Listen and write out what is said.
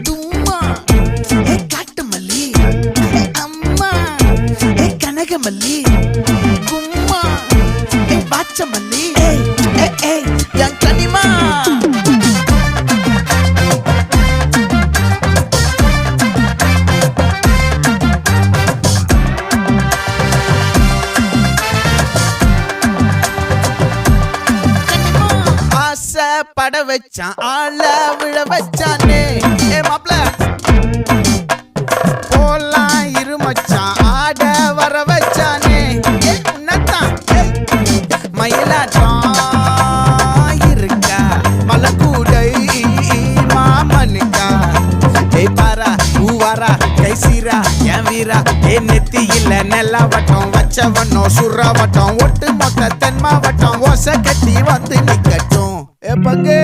தும்மா காட்டு மல்லி அம்மா கனகமல்லி கும்மா பாச்ச மல்லி என் கனிமா பட வச்சான் ஆள விழ வச்சானே மாப்ள போலாம் இருமச்சான் ஆட வர வச்சானே உன்னத்தான் மயிலாட்டம் இருக்கா மலக்கூடை மாமனுக்கா பாரா பூவாரா கைசீரா என் வீரா நெத்தி இல்ல நெல்லா வட்டம் வச்ச வண்ணம் சுறா வட்டம் ஒட்டு மொத்த தென் மாவட்டம் ஓசை கட்டி வந்து நிக்கட்டும் பங்கே